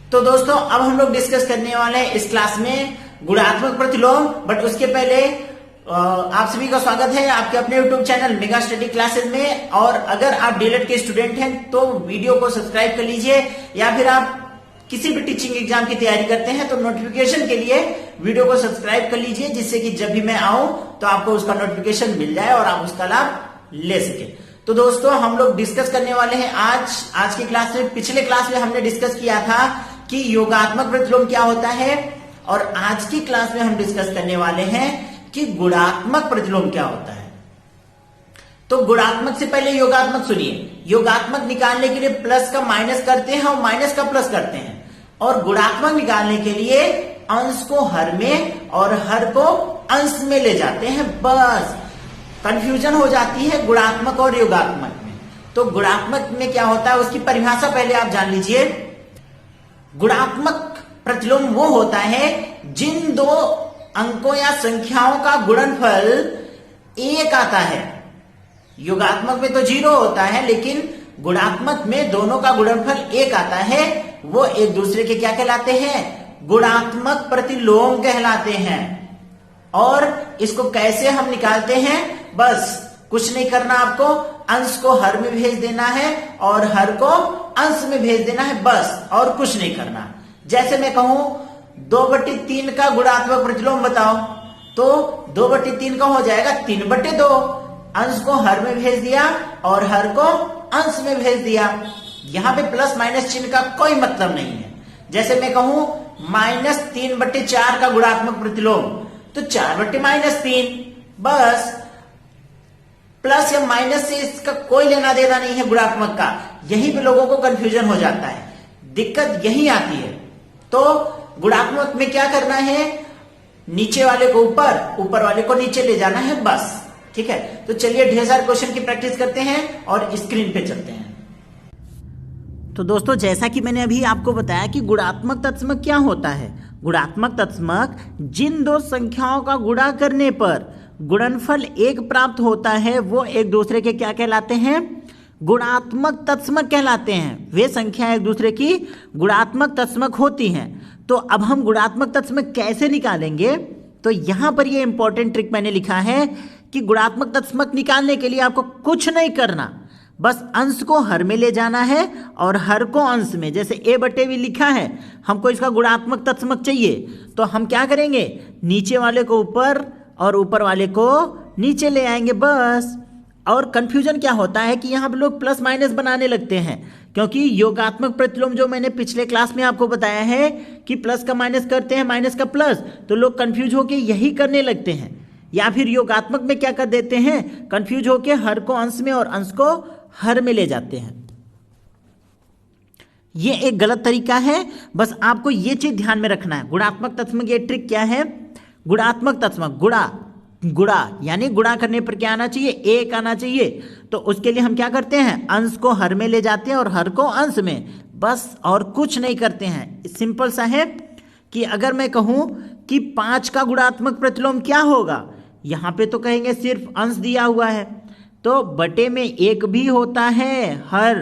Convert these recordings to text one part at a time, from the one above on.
तो दोस्तों अब हम लोग डिस्कस करने वाले हैं इस क्लास में गुणात्मक प्रतिलोम। बट उसके पहले आप सभी का स्वागत है आपके अपने YouTube channel mega study classes में। और अगर आप डीएलएड के स्टूडेंट हैं तो वीडियो को सब्सक्राइब कर लीजिए, या फिर आप किसी भी टीचिंग एग्जाम की तैयारी करते हैं तो नोटिफिकेशन के लिए वीडियो को सब्सक्राइब कर लीजिए, जिससे कि जब भी मैं आऊं तो आपको उसका नोटिफिकेशन मिल जाए और आप उसका लाभ ले सके। तो दोस्तों हम लोग डिस्कस करने वाले हैं आज की क्लास में। पिछले क्लास में हमने डिस्कस किया था कि योगात्मक प्रतिलोम क्या होता है, और आज की क्लास में हम डिस्कस करने वाले हैं कि गुणात्मक प्रतिलोम क्या होता है। तो गुणात्मक से पहले योगात्मक सुनिए। योगात्मक निकालने के लिए प्लस का माइनस करते हैं और माइनस का प्लस करते हैं, और गुणात्मक निकालने के लिए अंश को हर में और हर को अंश में ले जाते हैं। बस कंफ्यूजन हो जाती है गुणात्मक और योगात्मक में। तो गुणात्मक में क्या होता है उसकी परिभाषा पहले आप जान लीजिए। गुणात्मक प्रतिलोम वो होता है जिन दो अंकों या संख्याओं का गुणनफल एक आता है। योगात्मक में तो 0 होता है, लेकिन गुणात्मक में दोनों का गुणनफल एक आता है। वो एक दूसरे के क्या कहलाते हैं? गुणात्मक प्रतिलोम कहलाते हैं। और इसको कैसे हम निकालते हैं? बस कुछ नहीं करना, आपको अंश को हर में भेज देना है और हर को अंश में भेज देना है, बस और कुछ नहीं करना। जैसे मैं कहूं 2/3 का गुणात्मक प्रतिलोम बताओ, तो 2/3 का हो जाएगा 3/2। अंश को हर में भेज दिया और हर को अंश में भेज दिया। यहां पे प्लस माइनस चिन्ह का कोई मतलब नहीं है। जैसे मैं कहूं -3/4 का गुणात्मक प्रतिलोम, तो 4/-3, बस। प्लस या माइनस से इसका कोई लेना देना नहीं है गुणात्मक का। यहीं पे लोगों को कंफ्यूजन हो जाता है, दिक्कत यही आती है। तो गुणात्मक में क्या करना है? नीचे वाले को ऊपर, ऊपर वाले को नीचे ले जाना है, बस। ठीक है, तो चलिए ढेर सारे क्वेश्चन की प्रैक्टिस करते हैं और स्क्रीन पे चलते हैं। तो दोस्तों जैसा कि मैंने अभी आपको बताया कि गुणात्मक तत्समक क्या होता है। गुणात्मक तत्समक जिन दो संख्याओं का गुणा करने पर गुणनफल 1 प्राप्त होता है वो एक दूसरे के क्या कहलाते हैं? गुणात्मक तत्समक कहलाते हैं। वे संख्या एक दूसरे की गुणात्मक तत्समक होती हैं। तो अब हम गुणात्मक तत्समक कैसे निकालेंगे? तो यहां पर ये इंपॉर्टेंट ट्रिक मैंने लिखा है कि गुणात्मक तत्समक निकालने के लिए आपको कुछ नहीं करना, बस अंश को हर में ले जाना है और हर को अंश में। जैसे a/v लिखा है, हमको इसका गुणात्मक तत्समक चाहिए, तो हम क्या करेंगे? नीचे वाले को ऊपर और ऊपर वाले को नीचे ले आएंगे, बस। और कंफ्यूजन क्या होता है कि यहाँ पे लोग प्लस माइनस बनाने लगते हैं, क्योंकि योगात्मक प्रतिलोम जो मैंने पिछले क्लास में आपको बताया है कि प्लस का माइनस करते हैं, माइनस का प्लस, तो लोग कंफ्यूज होके यही करने लगते हैं। या फिर योगात्मक में क्या कर देते हैं? कंफ्यूज होके हर को अंश में और अंश को हर में ले जाते हैं। ये एक गलत तरीका है, बस आपको ये चीज ध्यान में रखना है। गुणात्मक तत्समक ये ट्रिक क्या है? गुणात्मक तत्समक गुणा यानी गुणा करने पर क्या आना चाहिए? 1 आना चाहिए। तो उसके लिए हम क्या करते हैं? अंश को हर में ले जाते हैं और हर को अंश में, बस और कुछ नहीं करते हैं। सिंपल सा है कि अगर मैं कहूं कि 5 का गुणात्मक प्रतिलोम क्या होगा, यहां पे तो कहेंगे सिर्फ अंश दिया हुआ है, तो बटे में 1 भी होता है हर।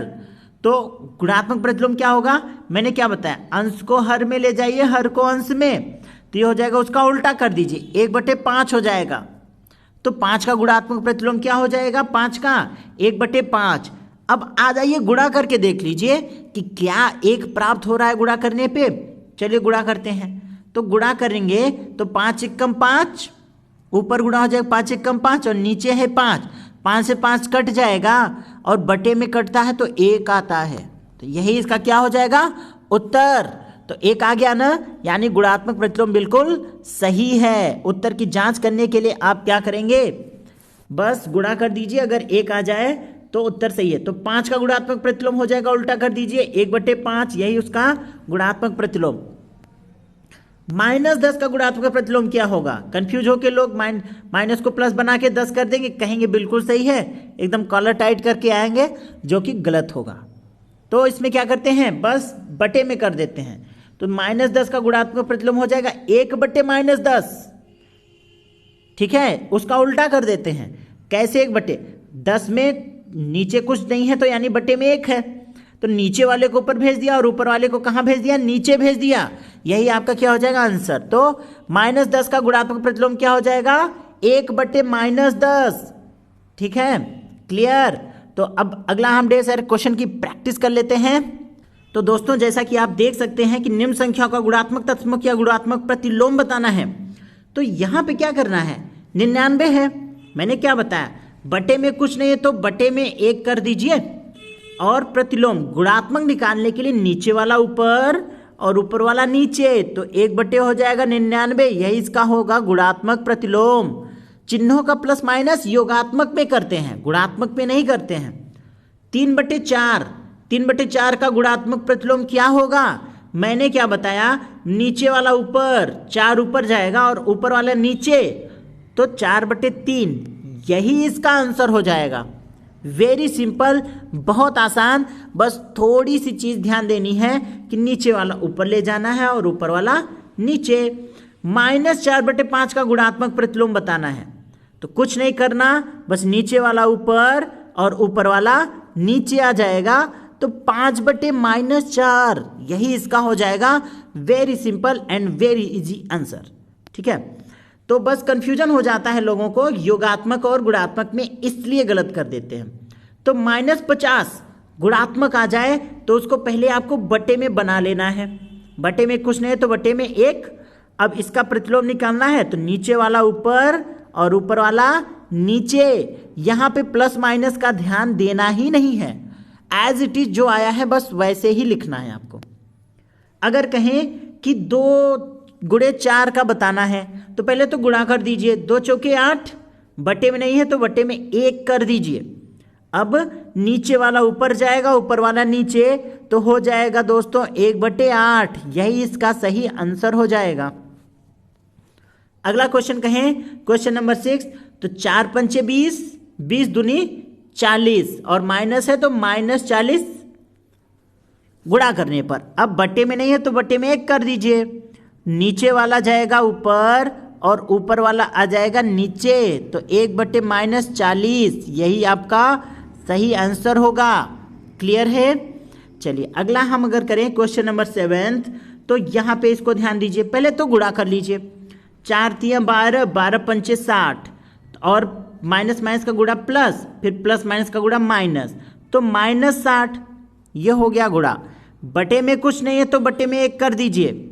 तो गुणात्मक प्रतिलोम क्या होगा? मैंने क्या बताया? अंश को हर में ले जाइए, हर को अंश में, तो ये हो जाएगा, उसका उल्टा कर दीजिए, 1/5 हो जाएगा। तो 5 का गुणात्मक प्रतिलोम क्या हो जाएगा? 5 का 1/5। अब आ जाइए गुणा करके देख लीजिए कि क्या 1 प्राप्त हो रहा है गुणा करने पे। चलिए गुणा करते हैं। तो गुणा करेंगे तो 5 × 5, ऊपर गुणा हो जाएगा 5 × 5 और नीचे है 5, 5 से 5 कट जाएगा और बटे में कटता है तो 1 आता है। तो यही इसका क्या हो जाएगा? उत्तर। तो 1 आ गया ना, यानी गुणात्मक प्रतिलोम बिल्कुल सही है। उत्तर की जांच करने के लिए आप क्या करेंगे? बस गुणा कर दीजिए, अगर 1 आ जाए तो उत्तर सही है। तो 5 का गुणात्मक प्रतिलोम हो जाएगा, उल्टा कर दीजिए, 1/5, यही उसका गुणात्मक प्रतिलोम। -10 का गुणात्मक प्रतिलोम क्या होगा? कंफ्यूज होकर लोग माइनस को प्लस बना के 10 कर देंगे, कहेंगे बिल्कुल सही है, एकदम कॉलर टाइट करके आएंगे, जो कि गलत होगा। तो इसमें क्या करते हैं? बस बटे में कर देते हैं। तो -10 का गुणात्मक प्रतिलोम हो जाएगा 1/-10। ठीक है, उसका उल्टा कर देते हैं। कैसे? 1/10 में नीचे कुछ नहीं है तो यानी बटे में 1 है, तो नीचे वाले को ऊपर भेज दिया और ऊपर वाले को कहाँ भेज दिया, नीचे भेज दिया। यही आपका क्या हो जाएगा आंसर। तो -10 का गुणात्मक प्रतिलोम क्या हो जाएगा, 1/-10। ठीक है, क्लियर। तो अब अगला हम ढेर सारे क्वेश्चन की प्रैक्टिस कर लेते हैं। तो दोस्तों जैसा कि आप देख सकते हैं कि निम्न संख्या का गुणात्मक तत्समक या गुणात्मक प्रतिलोम बताना है। तो यहाँ पे क्या करना है, 99 है, मैंने क्या बताया, बटे में कुछ नहीं है तो बटे में 1 कर दीजिए, और प्रतिलोम गुणात्मक निकालने के लिए नीचे वाला ऊपर और ऊपर वाला नीचे, तो 1 बटे हो जाएगा 99, यही इसका होगा गुणात्मक प्रतिलोम। चिन्हों का प्लस माइनस योगात्मक में करते हैं, गुणात्मक में नहीं करते हैं। 3/4 का गुणात्मक प्रतिलोम क्या होगा, मैंने क्या बताया, नीचे वाला ऊपर, 4 ऊपर जाएगा और ऊपर वाला नीचे, तो 4/3, यही इसका आंसर हो जाएगा। वेरी सिंपल, बहुत आसान, बस थोड़ी सी चीज ध्यान देनी है कि नीचे वाला ऊपर ले जाना है और ऊपर वाला नीचे। -4/5 का गुणात्मक प्रतिलोम बताना है, तो कुछ नहीं करना, बस नीचे वाला ऊपर और ऊपर वाला नीचे आ जाएगा, तो 5/-4, यही इसका हो जाएगा। Very simple and very easy answer. ठीक है, तो बस कंफ्यूजन हो जाता है लोगों को, योगात्मक और गुणात्मक में, इसलिए गलत कर देते हैं। तो -50 गुणात्मक आ जाए तो उसको पहले आपको बटे में बना लेना है, बटे में कुछ नहीं है तो बटे में 1। अब इसका प्रतिलोम निकालना है तो नीचे वाला ऊपर और ऊपर वाला नीचे, यहाँ पे प्लस माइनस का ध्यान देना ही नहीं है, एज इट इज जो आया है बस वैसे ही लिखना है आपको। अगर कहें कि 2x4 का बताना है तो पहले तो गुणा कर दीजिए, 2 चौके 8, बटे में नहीं है तो बटे में 1 कर दीजिए। अब नीचे वाला ऊपर जाएगा, ऊपर वाला नीचे, तो हो जाएगा दोस्तों 1/8, यही इसका सही आंसर हो जाएगा। अगला क्वेश्चन कहें, क्वेश्चन नंबर 6, तो 4×5 = 20, 20 दूनी 40, और माइनस है तो -40 गुणा करने पर। अब बटे में नहीं है तो बटे में 1 कर दीजिए, नीचे वाला जाएगा ऊपर और ऊपर वाला आ जाएगा नीचे, तो 1/-40, यही आपका सही आंसर होगा। क्लियर है। चलिए अगला हम अगर करें क्वेश्चन नंबर 7, तो यहाँ पे इसको ध्यान दीजिए, पहले तो गुणा कर लीजिए, 4×3 = 12, 12×5 = 60, और माइनस माइनस का गुणा प्लस, फिर प्लस माइनस का गुणा माइनस, तो -60, ये हो गया गुणा। बटे में कुछ नहीं है तो बटे में 1 कर दीजिए।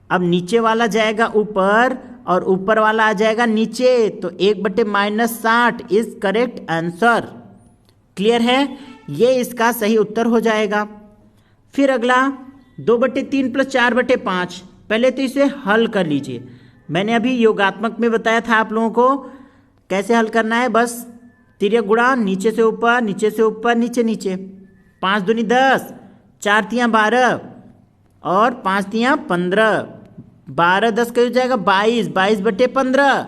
अब नीचे वाला जाएगा ऊपर और ऊपर वाला आ जाएगा नीचे, तो 1/-60 इज करेक्ट आंसर। क्लियर है, ये इसका सही उत्तर हो जाएगा। फिर अगला 2/3 + 4/5, पहले तो इसे हल कर लीजिए। मैंने अभी योगात्मक में बताया था आप लोगों को कैसे हल करना है, बस तिर्यक गुणा, नीचे से ऊपर, नीचे से ऊपर, नीचे नीचे, 5 दूनी 10, 4×3 = 12 और 5×3 = 15, 12 10 का हो जाएगा 22, 22/15।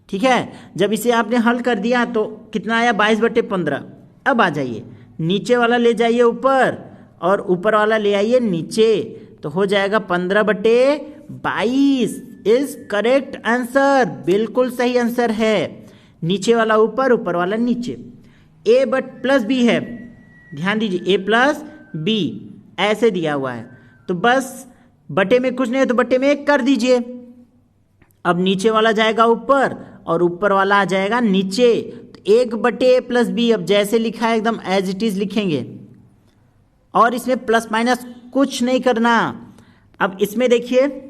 ठीक है, जब इसे आपने हल कर दिया तो कितना आया, 22/15। अब आ जाइए, नीचे वाला ले जाइए ऊपर और ऊपर वाला ले आइए नीचे, तो हो जाएगा 15/22 इज करेक्ट आंसर, बिल्कुल सही आंसर है। नीचे वाला ऊपर, ऊपर वाला नीचे। A+B है, ध्यान दीजिए, A+B ऐसे दिया हुआ है, तो बस बटे में कुछ नहीं है तो बटे में 1 कर दीजिए। अब नीचे वाला जाएगा ऊपर और ऊपर वाला आ जाएगा नीचे, तो 1/A+B, अब जैसे लिखा है एकदम एज इट इज लिखेंगे, और इसमें प्लस माइनस कुछ नहीं करना। अब इसमें देखिए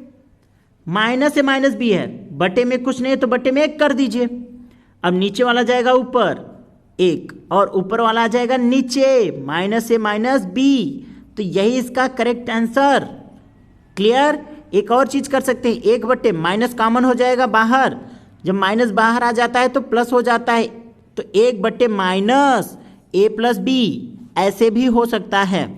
माइनस से -B है, बटे में कुछ नहीं है तो बटे में 1 कर दीजिए। अब नीचे वाला जाएगा ऊपर 1 और ऊपर वाला आ जाएगा नीचे, माइनस से -B, तो यही इसका करेक्ट आंसर। क्लियर। एक और चीज कर सकते हैं, 1/ माइनस कॉमन हो जाएगा बाहर, जब माइनस बाहर आ जाता है तो प्लस हो जाता है, तो 1/- A+B ऐसे भी हो सकता है।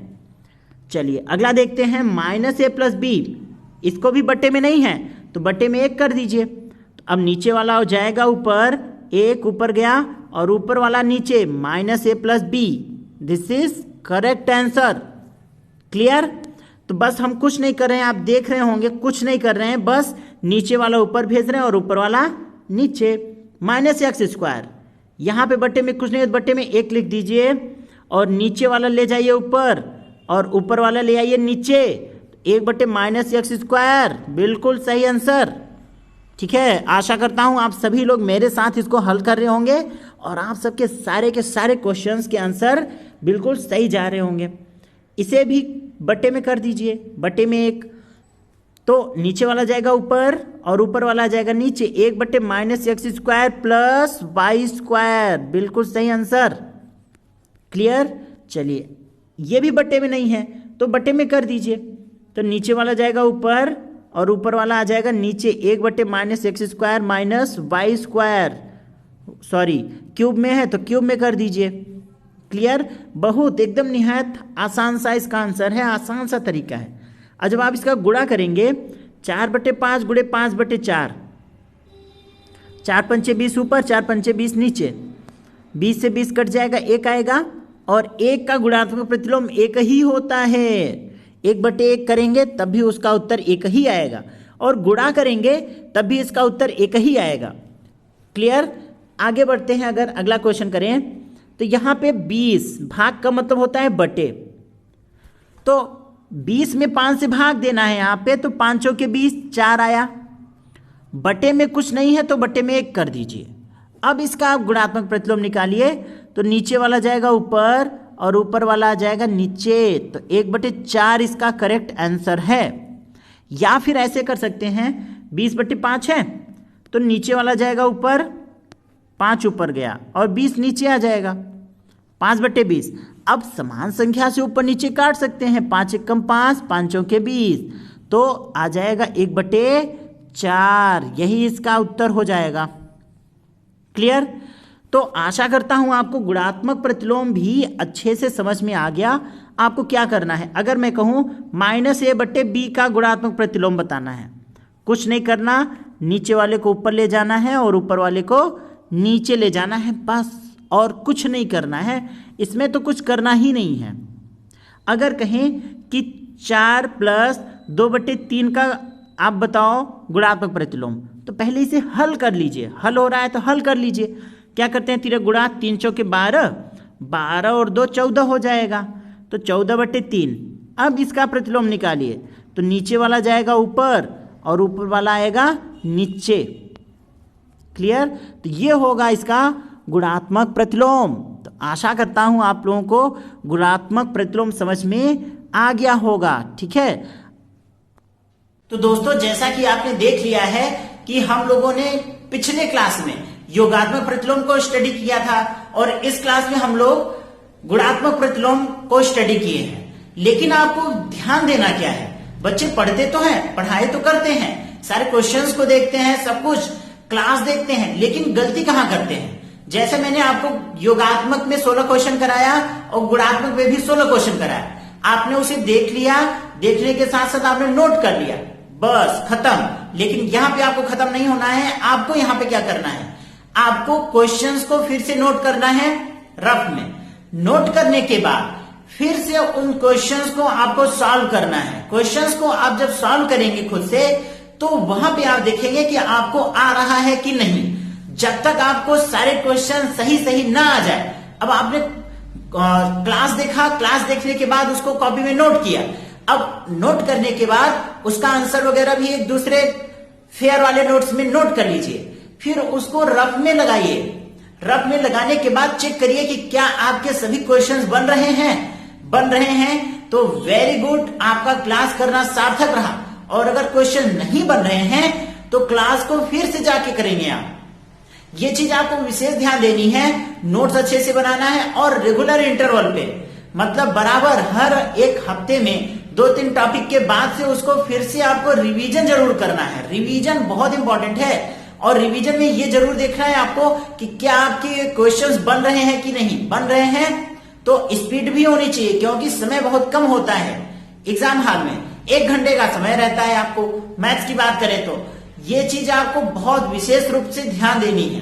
चलिए अगला देखते हैं, -A+B, इसको भी बटे में नहीं है तो बटे में 1 कर दीजिए। तो अब नीचे वाला हो जाएगा ऊपर, 1 ऊपर गया और ऊपर वाला नीचे, -A+B, this is correct answer. Clear. तो बस हम कुछ नहीं कर रहे हैं, आप देख रहे होंगे कुछ नहीं कर रहे हैं, बस नीचे वाला ऊपर भेज रहे हैं और ऊपर वाला नीचे। -x², यहाँ पे बटे में कुछ नहीं है, बटे में 1 लिख दीजिए और नीचे वाला ले जाइए ऊपर और ऊपर वाला ले आइए नीचे। 1/-x², बिल्कुल सही आंसर। ठीक है, आशा करता हूं आप सभी लोग मेरे साथ इसको हल कर रहे होंगे और आप सबके सारे के सारे क्वेश्चंस के आंसर बिल्कुल सही जा रहे होंगे। इसे भी बटे में कर दीजिए, बटे में 1, तो नीचे वाला जाएगा ऊपर और ऊपर वाला जाएगा नीचे। 1/-x² प्लस y², बिल्कुल सही आंसर। क्लियर? चलिए, ये भी बटे में नहीं है तो बटे में कर दीजिए, तो नीचे वाला जाएगा ऊपर और ऊपर वाला आ जाएगा नीचे। 1/-x² minus y², sorry cube में है तो क्यूब में कर दीजिए। क्लियर? बहुत एकदम निहायत आसान सा इसका आंसर है, आसान सा तरीका है। और जब आप इसका गुणा करेंगे 4/5 गुणे 5/4, 4 पंचे 20 ऊपर, 4 पंचे 20 नीचे, 20 से 20 कट जाएगा, 1 आएगा और 1 का गुणात्मक प्रतिलोम 1 ही होता है। 1/1 करेंगे तब भी उसका उत्तर 1 ही आएगा और गुणा करेंगे तब भी इसका उत्तर 1 ही आएगा। क्लियर? आगे बढ़ते हैं। अगर अगला क्वेश्चन करें तो यहाँ पे 20 भाग का मतलब होता है बटे, तो 20 में 5 से भाग देना है यहाँ पे, तो 5 के 20 4 आया। बटे में कुछ नहीं है तो बटे में 1 कर दीजिए। अब इसका आप गुणात्मक प्रतिलोम निकालिए, तो नीचे वाला जाएगा ऊपर और ऊपर वाला आ जाएगा नीचे, तो 1/4 इसका करेक्ट आंसर है। या फिर ऐसे कर सकते हैं, 20/5 है तो नीचे वाला जाएगा ऊपर, 5 ऊपर गया और 20 नीचे आ जाएगा, 5/20। अब समान संख्या से ऊपर नीचे काट सकते हैं, 5 × 5, 5 के 20, तो आ जाएगा 1/4। यही इसका उत्तर हो जाएगा। क्लियर? तो आशा करता हूं आपको गुणात्मक प्रतिलोम भी अच्छे से समझ में आ गया। आपको क्या करना है, अगर मैं कहूं -a/b का गुणात्मक प्रतिलोम बताना है, कुछ नहीं करना, नीचे वाले को ऊपर ले जाना है और ऊपर वाले को नीचे ले जाना है, बस, और कुछ नहीं करना है। इसमें तो कुछ करना ही नहीं है। अगर कहें कि 4 + 2/3 का आप बताओ गुणात्मक प्रतिलोम, तो पहले इसे हल कर लीजिए। हल हो रहा है तो हल कर लीजिए। क्या करते हैं, 3 गुणा 3 चौके 12, 12 और 2 14 हो जाएगा, तो 14/3। अब इसका प्रतिलोम निकालिए, तो नीचे वाला जाएगा ऊपर और ऊपर वाला आएगा नीचे। क्लियर? तो ये होगा इसका गुणात्मक प्रतिलोम। तो आशा करता हूं आप लोगों को गुणात्मक प्रतिलोम समझ में आ गया होगा। ठीक है, तो दोस्तों जैसा कि आपने देख लिया है कि हम लोगों ने पिछले क्लास में योगात्मक प्रतिलोम को स्टडी किया था और इस क्लास में हम लोग गुणात्मक प्रतिलोम को स्टडी किए हैं। लेकिन आपको ध्यान देना क्या है, बच्चे पढ़ते तो हैं, पढ़ाई तो करते हैं, सारे क्वेश्चंस को देखते हैं, सब कुछ क्लास देखते हैं, लेकिन गलती कहां करते हैं। जैसे मैंने आपको योगात्मक में 16 क्वेश्चन कराया और गुणात्मक में भी 16 क्वेश्चन कराया, आपने उसे देख लिया, देखने के साथ साथ आपने नोट कर लिया, बस खत्म। लेकिन यहाँ पे आपको खत्म नहीं होना है। आपको यहाँ पे क्या करना है, आपको क्वेश्चंस को फिर से नोट करना है रफ में। नोट करने के बाद फिर से उन क्वेश्चंस को आपको सॉल्व करना है। क्वेश्चंस को आप जब सॉल्व करेंगे खुद से, तो वहां पे आप देखेंगे कि आपको आ रहा है कि नहीं। जब तक आपको सारे क्वेश्चन सही सही ना आ जाए, अब आपने क्लास देखा, क्लास देखने के बाद उसको कॉपी में नोट किया, अब नोट करने के बाद उसका आंसर वगैरह भी एक दूसरे फेयर वाले नोट्स में नोट कर लीजिए, फिर उसको रफ में लगाइए। रफ में लगाने के बाद चेक करिए कि क्या आपके सभी क्वेश्चंस बन रहे हैं। बन रहे हैं तो वेरी गुड, आपका क्लास करना सार्थक रहा। और अगर क्वेश्चन नहीं बन रहे हैं तो क्लास को फिर से जाके करेंगे आप। ये चीज आपको विशेष ध्यान देनी है, नोट्स अच्छे से बनाना है और रेगुलर इंटरवल पे, मतलब बराबर हर एक हफ्ते में 2-3 टॉपिक के बाद से उसको फिर से आपको रिवीजन जरूर करना है। रिवीजन बहुत इंपॉर्टेंट है और रिवीजन में ये जरूर देखना है आपको कि क्या आपके क्वेश्चंस बन रहे हैं कि नहीं। बन रहे हैं तो स्पीड भी होनी चाहिए, क्योंकि समय बहुत कम होता है एग्जाम हॉल में, 1 घंटे का समय रहता है आपको। मैथ्स की बात करें तो ये चीज आपको बहुत विशेष रूप से ध्यान देनी है।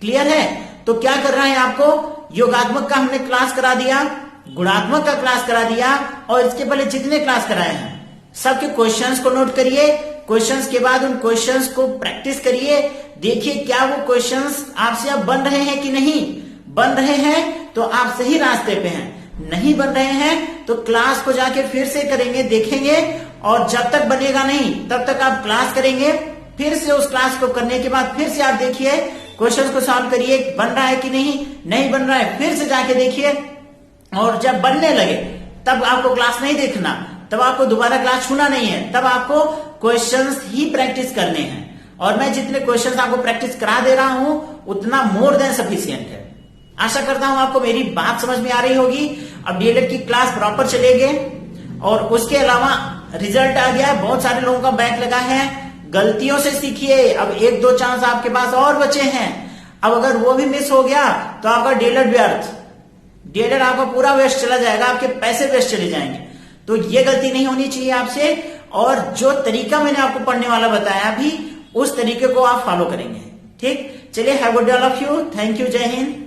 क्लियर है? तो क्या करना है आपको, योगात्मक का हमने क्लास करा दिया, गुणात्मक का क्लास करा दिया और इसके पहले जितने क्लास कराए हैं सबके क्वेश्चंस को नोट करिए। क्वेश्चंस के बाद उन क्वेश्चंस को प्रैक्टिस करिए, देखिए क्या वो क्वेश्चंस आपसे अब बन रहे हैं कि नहीं। बन रहे हैं तो आप सही रास्ते पे हैं, नहीं बन रहे हैं तो क्लास को जाके फिर से करेंगे, देखेंगे, और जब तक बनेगा नहीं तब तक आप क्लास करेंगे। फिर से उस क्लास को करने के बाद फिर से आप देखिए, क्वेश्चंस को सॉल्व करिए, बन रहा है कि नहीं बन रहा है, फिर से जाके देखिए, और जब बनने लगे तब आपको क्लास नहीं देखना, तब आपको दोबारा क्लास छूना नहीं है, तब आपको क्वेश्चंस ही प्रैक्टिस करने हैं। और मैं जितने क्वेश्चंस आपको प्रैक्टिस करा दे रहा हूं उतना मोर देन सफिशिएंट है। आशा करता हूं आपको मेरी बात समझ में आ रही होगी। अब डीएलएड की क्लास प्रॉपर चलेगी, और उसके अलावा रिजल्ट आ गया, बहुत सारे लोगों का बैक लगा है, गलतियों से सीखिए। अब 1-2 चांस आपके पास और बचे हैं, अब अगर वो भी मिस हो गया तो आपका डीएलएड व्यर्थ, डीएलएड आपका पूरा वेस्ट चला जाएगा, आपके पैसे वेस्ट चले जाएंगे। तो ये गलती नहीं होनी चाहिए आपसे, और जो तरीका मैंने आपको पढ़ने वाला बताया भी, उस तरीके को आप फॉलो करेंगे। ठीक, चलिए, have good day all of you, thank you, जय हिंद।